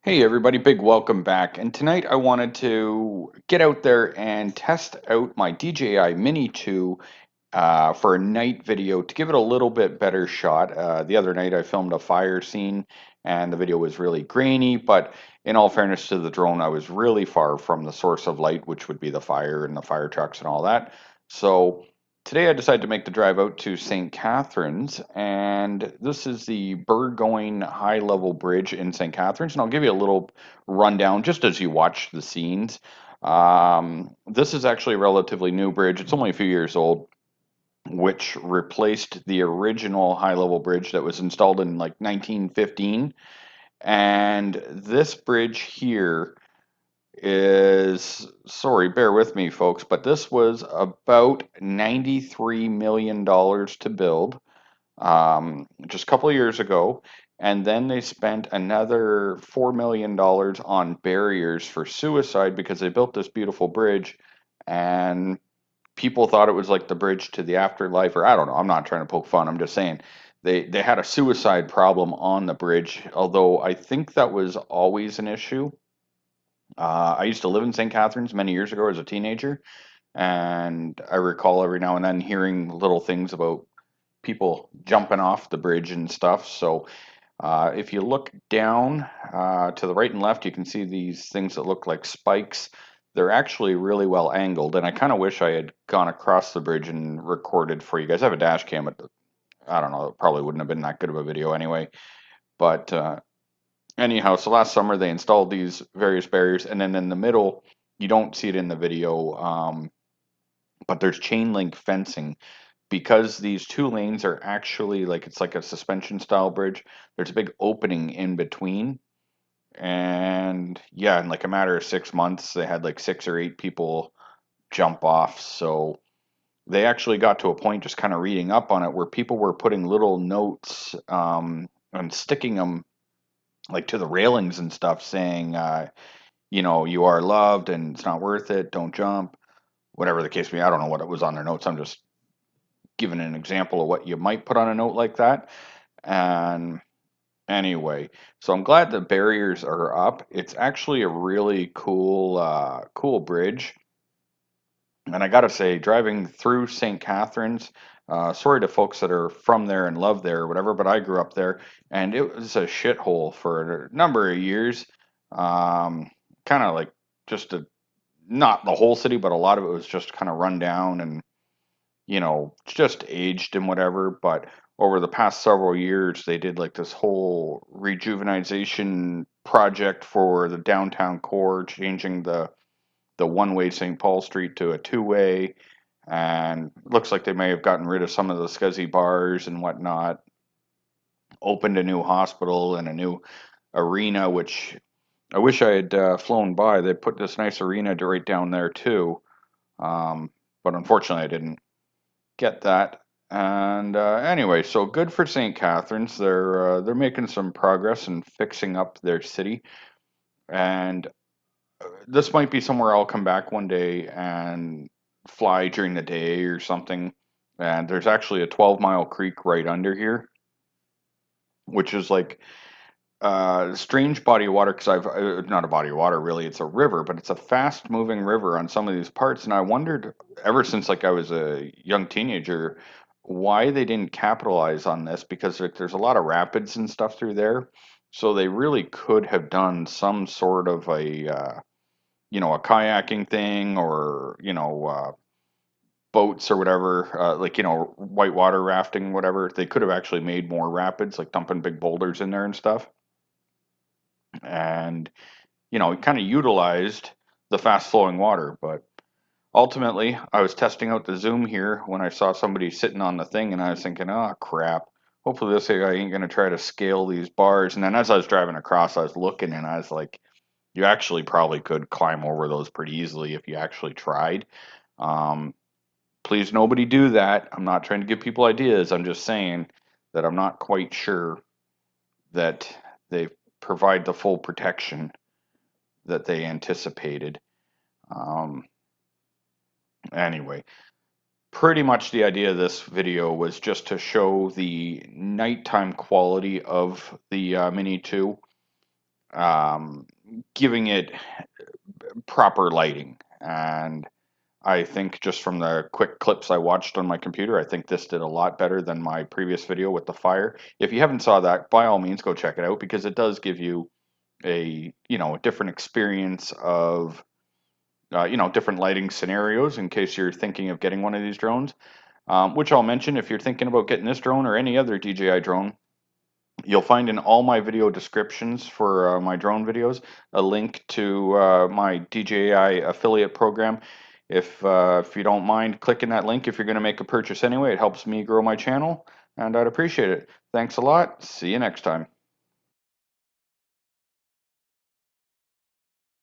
Hey everybody, big welcome back. And tonight I wanted to get out there and test out my DJI Mini 2 for a night video to give it a little bit better shot. The other night I filmed a fire scene and the video was really grainy, but in all fairness to the drone, I was really far from the source of light, which would be the fire and the fire trucks and all that. So today I decided to make the drive out to St. Catharines, and this is the Burgoyne High Level Bridge in St. Catharines, and I'll give you a little rundown just as you watch the scenes. This is actually a relatively new bridge. It's only a few years old, which replaced the original high level bridge that was installed in like 1915. And this bridge here is, sorry, bear with me, folks, but this was about $93 million to build just a couple of years ago. And then they spent another $4 million on barriers for suicide because they built this beautiful bridge and people thought it was like the bridge to the afterlife, or I don't know. I'm not trying to poke fun. I'm just saying they had a suicide problem on the bridge, although I think that was always an issue. I used to live in St. Catharines many years ago as a teenager, and I recall every now and then hearing little things about people jumping off the bridge and stuff. So if you look down to the right and left, you can see these things that look like spikes. They're actually really well angled, and I kind of wish I had gone across the bridge and recorded for you guys. I have a dash cam, but I don't know, it probably wouldn't have been that good of a video anyway. But anyhow, so last summer they installed these various barriers, and then in the middle, you don't see it in the video, but there's chain link fencing because these two lanes are actually like it's like a suspension style bridge. There's a big opening in between, and yeah, in like a matter of 6 months, they had like 6 or 8 people jump off. So they actually got to a point just kind of reading up on it where people were putting little notes and sticking them like to the railings and stuff saying, you are loved and it's not worth it, don't jump, whatever the case may be. I don't know what it was on their notes. I'm just giving an example of what you might put on a note like that. And anyway, so I'm glad the barriers are up. It's actually a really cool bridge. And I gotta say, driving through St. Catharines, sorry to folks that are from there and love there or whatever, but I grew up there and it was a shithole for a number of years. Um, kind of like just not the whole city, but a lot of it was just kind of run down and, just aged and whatever. But over the past several years, they did like this whole rejuvenization project for the downtown core, changing the one-way St. Paul Street to a two-way, and it looks like they may have gotten rid of some of the scuzzy bars and whatnot. Opened a new hospital and a new arena, which I wish I had flown by. They put this nice arena right down there too, but unfortunately I didn't get that. And anyway, so good for St. Catharines. They're making some progress and fixing up their city, and this might be somewhere I'll come back one day and fly during the day or something. And there's actually a 12-mile creek right under here, which is like a strange body of water because I've not a body of water really, it's a river, but it's a fast moving river on some of these parts. And I wondered ever since like I was a young teenager why they didn't capitalize on this because like, there's a lot of rapids and stuff through there. So they really could have done some sort of a kayaking thing or, boats or whatever, like, whitewater rafting, whatever. They could have actually made more rapids, like dumping big boulders in there and stuff. And, kind of utilized the fast flowing water. But ultimately, I was testing out the zoom here when I saw somebody sitting on the thing and I was thinking, oh, crap. Hopefully this guy ain't going to try to scale these bars. And then as I was driving across, I was looking and I was like, you actually probably could climb over those pretty easily if you actually tried. Um, Please, nobody do that. I'm not trying to give people ideas. I'm just saying that I'm not quite sure that they provide the full protection that they anticipated. Um, anyway, pretty much the idea of this video was just to show the nighttime quality of the Mini 2. um, giving it proper lighting. And I think just from the quick clips I watched on my computer, I think this did a lot better than my previous video with the fire. If you haven't saw that, by all means, go check it out, because it does give you a different experience of different lighting scenarios in case you're thinking of getting one of these drones. Which I'll mention, if you're thinking about getting this drone or any other DJI drone, you'll find in all my video descriptions for my drone videos a link to my DJI affiliate program. If you don't mind clicking that link, if you're going to make a purchase anyway, it helps me grow my channel, and I'd appreciate it. Thanks a lot. See you next time.